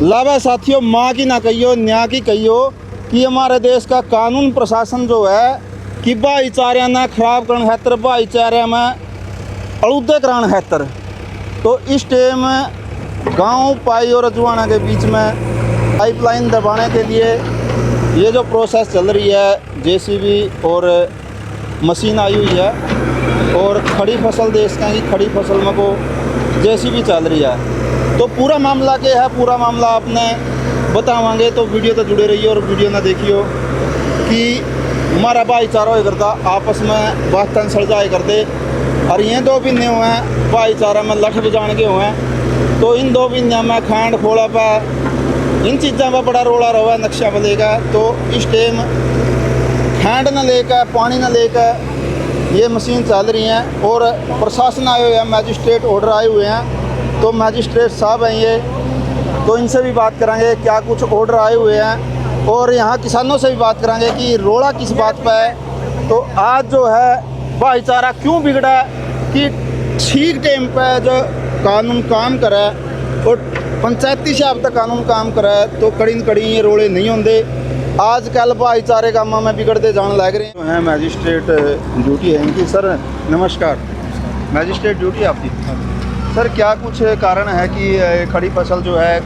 लावा साथियों, माँ की ना कहियो, न्याय की कहियो कि हमारे देश का कानून प्रशासन जो है कि भाईचारे ने खराब करने खातर, भाईचारे में अलूदे कराने खातर, तो इस टाइम गांव पाई और अजवाना के बीच में पाइपलाइन दबाने के लिए ये जो प्रोसेस चल रही है, जेसीबी और मशीन आई हुई है और खड़ी फसल देश की खड़ी फसल में को जेसीबी चल रही है। तो पूरा मामला क्या है, पूरा मामला आपने बतावांगे, तो वीडियो तो जुड़े रहिए और वीडियो ना देखियो कि हमारा भाईचारा हो करता आपस में बात सड़ जाए करते। और ये दो बिन्ने हुए हैं भाईचारा में लठ बजाने के हुए हैं, तो इन दो बिन्ने में खांड खोला पर इन चीज़ों में बड़ा रोला रहा नक्शा बनेगा। तो इस टाइम खांड न लेकर, पानी न लेकर ये मशीन चल रही हैं और प्रशासन आए हुए हैं, मैजिस्ट्रेट ऑर्डर आए हुए हैं। तो मैजिस्ट्रेट साहब हैं ये, तो इनसे भी बात करांगे क्या कुछ ऑर्डर आए हुए हैं, और यहाँ किसानों से भी बात करांगे कि रोड़ा किस बात पर है। तो आज जो है भाईचारा क्यों बिगड़ा कि ठीक टाइम पर जो कानून काम करे और पंचायती से अब तक कानून काम करे तो कड़ी न कड़ी ये रोड़े नहीं होंगे। आजकल भाईचारे कामों में बिगड़ते जाने लग रहे हैं। मैजिस्ट्रेट ड्यूटी है इनकी। सर नमस्कार, मैजिस्ट्रेट ड्यूटी आपकी। सर क्या कुछ कारण है कि खड़ी फसल जो है,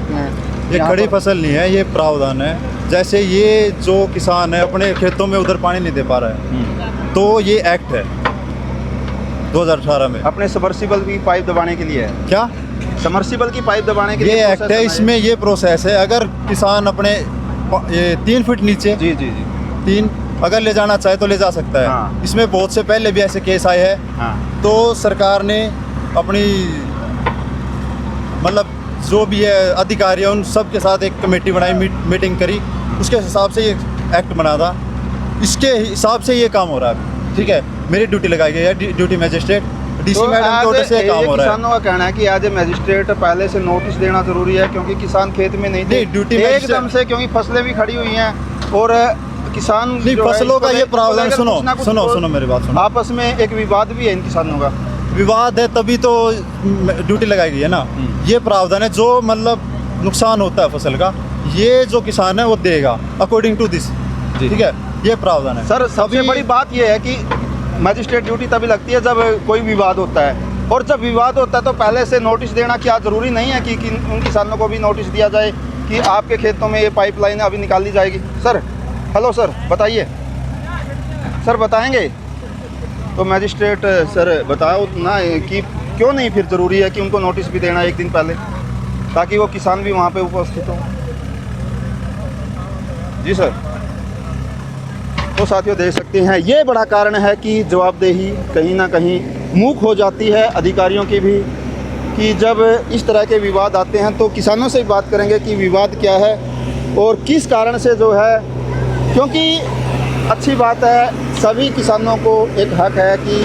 ये खड़ी फसल नहीं है, ये प्रावधान है। जैसे ये जो किसान है अपने खेतों में उधर पानी नहीं दे पा रहा है, तो ये एक्ट है 2018 में अपने सबमर्सिबल की पाइप दबाने के लिए है। क्या सबमर्सिबल की पाइप दबाने के लिए ये एक्ट है, इसमें ये प्रोसेस है। अगर किसान अपने ये 3 फीट नीचे जी जी जी 3 अगर ले जाना चाहे तो ले जा सकता है। हाँ। इसमें बहुत से पहले भी ऐसे केस आए हैं। हाँ। तो सरकार ने अपनी मतलब जो भी है अधिकारी है उन सब के साथ एक कमेटी बनाई, मीटिंग करी, उसके हिसाब से ये एक्ट बना था। इसके हिसाब से ये काम हो रहा है। ठीक है, मेरी ड्यूटी लगाई गई है, ड्यूटी मैजिस्ट्रेट डीसी तो मैडम के ऑर्डर से काम हो रहा है। किसानों का कहना है कि आज मैजिस्ट्रेट पहले से नोटिस देना जरूरी है क्योंकि किसान खेत में नहीं थे ड्यूटी एकदम से, क्योंकि फसलें भी खड़ी हुई हैं और किसान नहीं, फसलों का ये प्रावधान सुनो मेरी बात सुनो। आपस में एक विवाद भी है इन किसानों का। विवाद है तभी तो ड्यूटी लगाई गई है ना। ये प्रावधान है, जो मतलब नुकसान होता है फसल का, ये जो किसान है वो देगा अकॉर्डिंग टू दिस। ठीक है, ये प्रावधान है। सर सबसे बड़ी बात ये है कि मैजिस्ट्रेट ड्यूटी तभी लगती है जब कोई विवाद होता है, और जब विवाद होता है तो पहले से नोटिस देना क्या ज़रूरी नहीं है कि उन किसानों को भी नोटिस दिया जाए कि आपके खेतों में ये पाइपलाइन अभी निकाली जाएगी। सर हेलो सर, बताइए सर, बताएंगे। तो मैजिस्ट्रेट सर बताओ ना कि क्यों नहीं फिर ज़रूरी है कि उनको नोटिस भी देना एक दिन पहले, ताकि वो किसान भी वहाँ पे उपस्थित हो। जी सर। तो साथियों देख सकते हैं ये बड़ा कारण है कि जवाबदेही कहीं ना कहीं मूक हो जाती है अधिकारियों की भी, कि जब इस तरह के विवाद आते हैं तो किसानों से भी बात करेंगे कि विवाद क्या है और किस कारण से जो है, क्योंकि अच्छी बात है सभी किसानों को एक हक है कि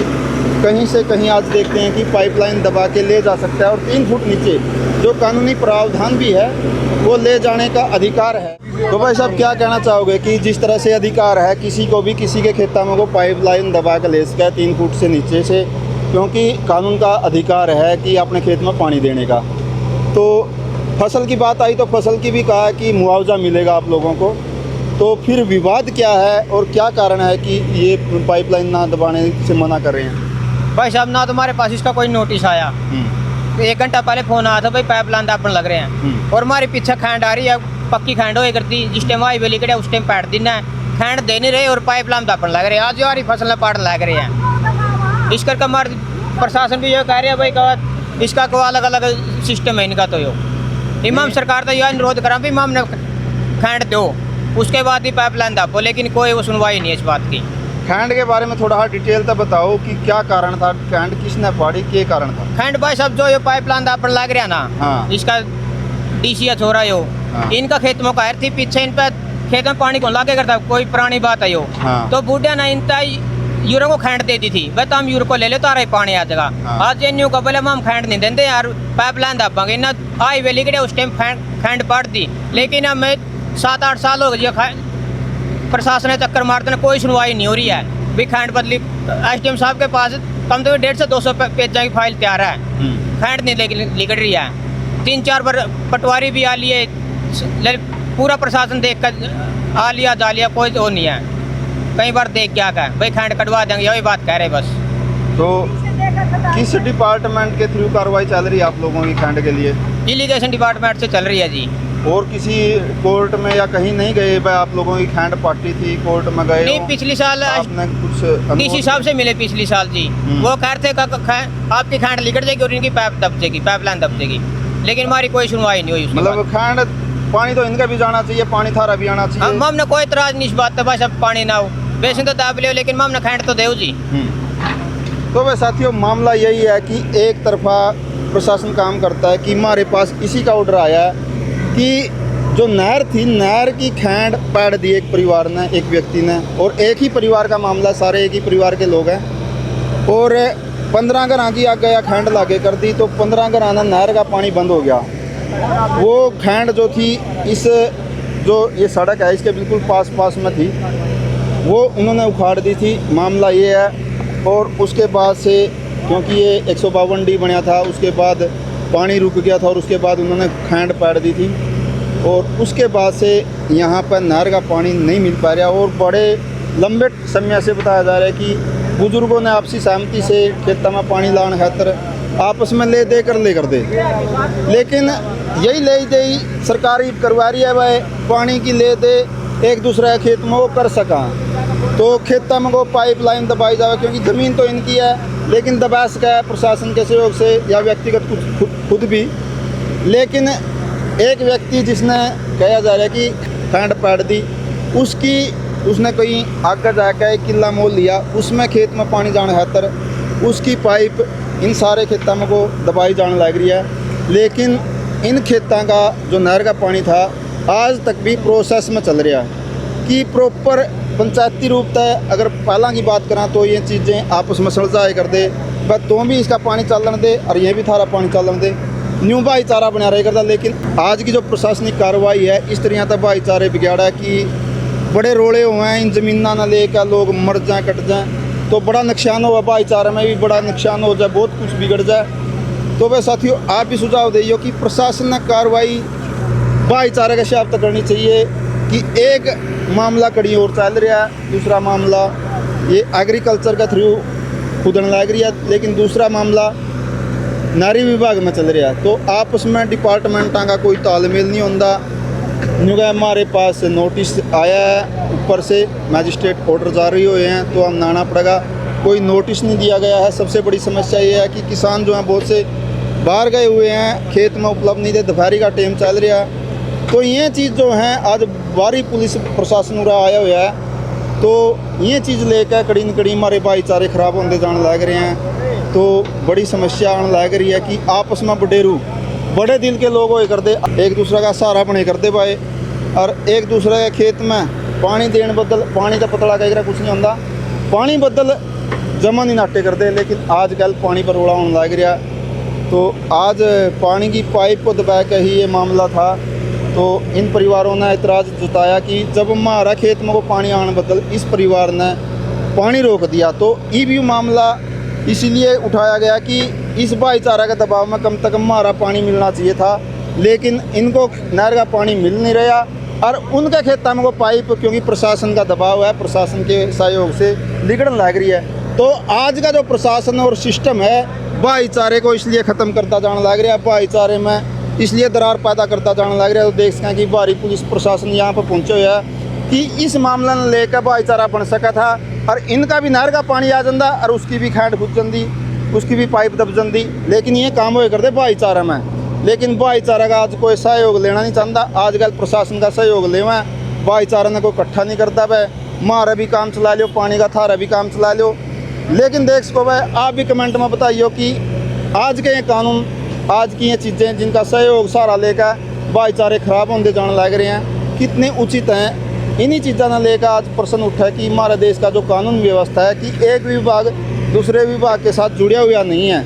कहीं से कहीं आज देखते हैं कि पाइपलाइन दबा के ले जा सकता है और 3 फुट नीचे जो कानूनी प्रावधान भी है वो ले जाने का अधिकार है। तो भाई साहब क्या कहना चाहोगे कि जिस तरह से अधिकार है किसी को भी किसी के खेतों में को पाइपलाइन दबा के ले सके 3 फुट से नीचे से, क्योंकि कानून का अधिकार है कि अपने खेत में पानी देने का। तो फसल की बात आई तो फसल की भी कहा कि मुआवजा मिलेगा आप लोगों को, तो फिर विवाद क्या है और क्या कारण है कि ये पाइपलाइन ना दबाने से मना कर रहे हैं? भाई साहब ना तुम्हारे पास इसका कोई नोटिस आया, तो 1 घंटा पहले फोन आया था भाई पाइपलाइन दापन लग रहे हैं, और हमारे पीछे खैंड आ रही है, पक्की खैंड हो करती, जिस टाइम हाईवे लिखा उस टाइम पैट देना है, खैंड दे नहीं रहे और पाइपलाइन दापन लग रहे हैं। आज हमारी फसलें पाट लग रहे हैं। इस करके हमारे प्रशासन भी ये कह रहे हैं भाई का इसका को अलग अलग सिस्टम है इनका। तो यो इमाम सरकार तो यह अनुरोध करा भी इमाम ने खैंड दो, उसके बाद ही पाइपलाइन दापो, लेकिन कोई वो सुनवाई नहीं है इस बात की। खैंड के बारे में थोड़ा डिटेल तो बताओ कि क्या कारण था, खैंड किसने फाड़ी, क्या कारण था? खैंड भाई साहब जो ये पाइपलाइन दापन लग रहा ना, हाँ। इसका डीसीएच हो रहा है हाँ। इनका खेत में कायर थी, पीछे इन पे खेत में पानी को लागे करता कोई पुरानी बात है यो। हाँ। तो बूढ़िया ना इनता यूरो को खैंड दे दी थी, भाई तो हम यूरो को ले ले तो आ रहे पानी आ जाएगा। हाँ। आज न्यू का बोले हम खैंड नहीं देते यार, पाइपलाइन दापांगे ना, हाईवे लिख उस टाइम खैंड पड़ दी, लेकिन अब मैं 7-8 साल हो गए प्रशासन ने चक्कर मारते ना, कोई सुनवाई नहीं हो रही है। भी खैंड बदली एसडीएम साहब के पास कम तो 150 से 200 पेजा की फाइल तैयार है, खैंड नहीं लिख रही है। 3-4 बार पटवारी भी आ लिए, पूरा प्रशासन देख कर आ लिया जा लिया, कोई वो नहीं है। कई बार देख क्या कहा भाई खैंड कटवा देंगे, यही बात कह रहे बस। तो किस डिपार्टमेंट के थ्रू कार्रवाई चल रही है आप लोगों की खैंड के लिए? इरिगेशन डिपार्टमेंट से चल रही है जी। और किसी कोर्ट में या कहीं नहीं गए भाई? आप लोगों की खैंड पार्टी थी, कोर्ट में गए नहीं, हो? पिछली साल आपने कुछ डीसी साहब से मिले पिछली साल जी। वो कहते आपकी खैंड लिकट जाएगी और इनकी पाइप दब जाएगी, पाइपलाइन दब जाएगी, लेकिन हमारी कोई सुनवाई नहीं हुई उसके मतलब बाद। खैंड पानी तो इनका भी जाना चाहिए, पानी थारा भी आना चाहिए। हमने कोई इतराज नहीं इस बात पे, बस अब पानी ना हो बेसिन तो दाब ले, लेकिन हमने खैंड तो देव जी। तो वह साथियों, मामला यही है कि एक तरफा प्रशासन काम करता है कि हमारे पास इसी का ऑर्डर आया है कि जो नहर थी, नहर की खैंड पैड दी एक परिवार ने, एक व्यक्ति ने, और एक ही परिवार का मामला, सारे एक ही परिवार के लोग हैं, और 15 घर की आगे या खैंड लागे कर दी, तो 15 घर आना नहर का पानी बंद हो गया। वो खैंड जो थी, इस जो ये सड़क है इसके बिल्कुल पास में थी, वो उन्होंने उखाड़ दी थी। मामला ये है। और उसके बाद से, क्योंकि ये 152D बना था, उसके बाद पानी रुक गया था और उसके बाद उन्होंने खैंड पैड दी थी, और उसके बाद से यहाँ पर नहर का पानी नहीं मिल पा रहा। और बड़े लंबे समय से बताया जा रहा है कि बुज़ुर्गों ने आपसी सहमति से खेतों में पानी लाने खातर आपस में ले दे, लेकिन यही ले दे सरकारी करवा रही है भाई, पानी की ले दे एक दूसरे खेत में वो कर सका, तो खेतों में वो पाइपलाइन दबाई जाए, क्योंकि ज़मीन तो इनकी है, लेकिन दबा सका है प्रशासन के सहयोग से या व्यक्तिगत खुद भी। लेकिन एक व्यक्ति जिसने कहा जा रहा है कि खैंड पैड दी, उसने कहीं आगे जाकर एक किला मोल लिया, उसमें खेत में पानी जाने खातर उसकी पाइप इन सारे खेतों में को दबाई जाने लग रही है। लेकिन इन खेतों का जो नहर का पानी था, आज तक भी प्रोसेस में चल रहा है कि प्रॉपर पंचायती रूप तय। अगर पहला की बात करें तो ये चीज़ें आपस में सुलझाए कर दे, बस तुम भी इसका पानी चलन दे और ये भी थारा पानी चलन दे, न्यू भाईचारा बना रहे करता। लेकिन आज की जो प्रशासनिक कार्रवाई है, इस तरह तक भाईचारे बिगाड़ा है कि बड़े रोड़े हुए हैं, इन ज़मीना न लेकर लोग मर जाएँ, कट जाएँ, तो बड़ा नुकसान हुआ, भाईचारे में भी बड़ा नुकसान हो जाए, बहुत कुछ बिगड़ जाए। तो वह साथियों, आप भी सुझाव दिए कि प्रशासन ने कार्रवाई भाईचारे के हिसाब तक करनी चाहिए कि एक मामला कड़ी और चल रहा है, दूसरा मामला ये एग्रीकल्चर के थ्रू खुदन लग रही है, लेकिन दूसरा मामला नारी विभाग में चल रहा है। तो आपस में डिपार्टमेंटा का कोई तालमेल नहीं होता। क्योंकि हमारे पास नोटिस आया है ऊपर से, मैजिस्ट्रेट ऑर्डर जारी हुए हैं, तो हम नाना पड़ेगा, कोई नोटिस नहीं दिया गया है। सबसे बड़ी समस्या ये है कि किसान जो हैं बहुत से बाहर गए हुए हैं, खेत में उपलब्ध नहीं थे, दोपहरी का टाइम चल रहा है, तो ये चीज़ जो है आज बारी पुलिस प्रशासन उरा आया हुआ है, तो ये चीज़ लेकर कड़ी न कड़ी हमारे भाईचारे ख़राब होते जाने लग रहे हैं। तो बड़ी समस्या आने लग रही है कि आपस में बडेरू बड़े दिल के लोग होए करते, एक दूसरे का सहारा बने करते भाई, और एक दूसरे के खेत में पानी देने बदल, पानी का पतला कह कुछ नहीं होता, पानी बदल जमा नहीं नाटे करते। लेकिन आजकल पानी पर रोड़ा होने लग रहा। तो आज पानी की पाइप को दबा के ही ये मामला था। तो इन परिवारों ने इतराज़ जताया कि जब हमारा खेत में को पानी आने बदल इस परिवार ने पानी रोक दिया, तो ये भी मामला इसीलिए उठाया गया कि इस भाईचारा के दबाव में कम तक हमारा पानी मिलना चाहिए था, लेकिन इनको नहर का पानी मिल नहीं रहा, और उनके खेतों में को पाइप, क्योंकि प्रशासन का दबाव है, प्रशासन के सहयोग से लिगड़न लग रही है। तो आज का जो प्रशासन और सिस्टम है, भाईचारे को इसलिए ख़त्म करता जाने लग रहा है, भाईचारे में इसलिए दरार पैदा करता जाने लग रहा है। तो देख सकें कि भारी पुलिस प्रशासन यहाँ पर पहुँचे हुए है कि इस मामले ने लेकर भाईचारा बन सका था, और इनका भी नहर का पानी आ जाता और उसकी भी खैंड खुद जाती, उसकी भी पाइप दब जाती, लेकिन ये काम हो करते भाईचारा में। लेकिन भाईचारा का आज कोई सहयोग लेना नहीं चाहता, आजकल प्रशासन का सहयोग लेवा, भाईचारा ने कोई इकट्ठा नहीं करता भाई, हमारा भी काम चला लो, पानी का थारा भी काम चला लो। लेकिन देख सको भाई, आप भी कमेंट में बताइए कि आज के ये कानून, आज की ये चीज़ें जिनका सहयोग सहारा लेकर भाईचारे ख़राब होते जाने लग रहे हैं, कितने उचित हैं। इन्हीं चीज़ों ने लेकर आज प्रश्न उठा है कि हमारे देश का जो कानून व्यवस्था है कि एक विभाग दूसरे विभाग के साथ जुड़ा हुआ नहीं है,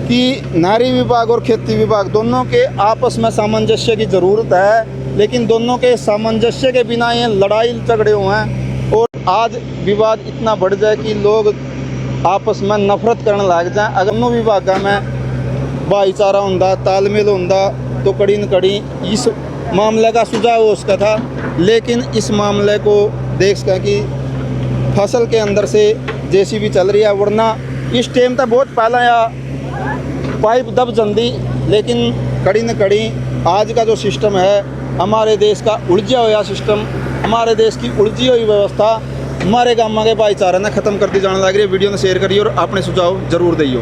कि नारी विभाग और खेती विभाग दोनों के आपस में सामंजस्य की ज़रूरत है, लेकिन दोनों के सामंजस्य के बिना ये लड़ाई झगड़े हुए हैं, और आज विवाद इतना बढ़ जाए कि लोग आपस में नफरत करने लग जाए। अगर दोनों विभागों में भाईचारा होंदा, तालमेल होंदा, तो कड़ी न कड़ी इस मामले का सुझाव उसका था, लेकिन इस मामले को देख सकें कि फसल के अंदर से जेसीबी चल रही है, वरना इस टाइम तक बहुत पहला या पाइप दब जंदी, लेकिन कड़ी न कड़ी आज का जो सिस्टम है, हमारे देश का उलझा हुआ सिस्टम, हमारे देश की उलझी हुई व्यवस्था हमारे गाँव के भाईचारे ने ख़त्म कर दी जाने लग रही है। वीडियो ने शेयर करिए और अपने सुझाव जरूर दियो।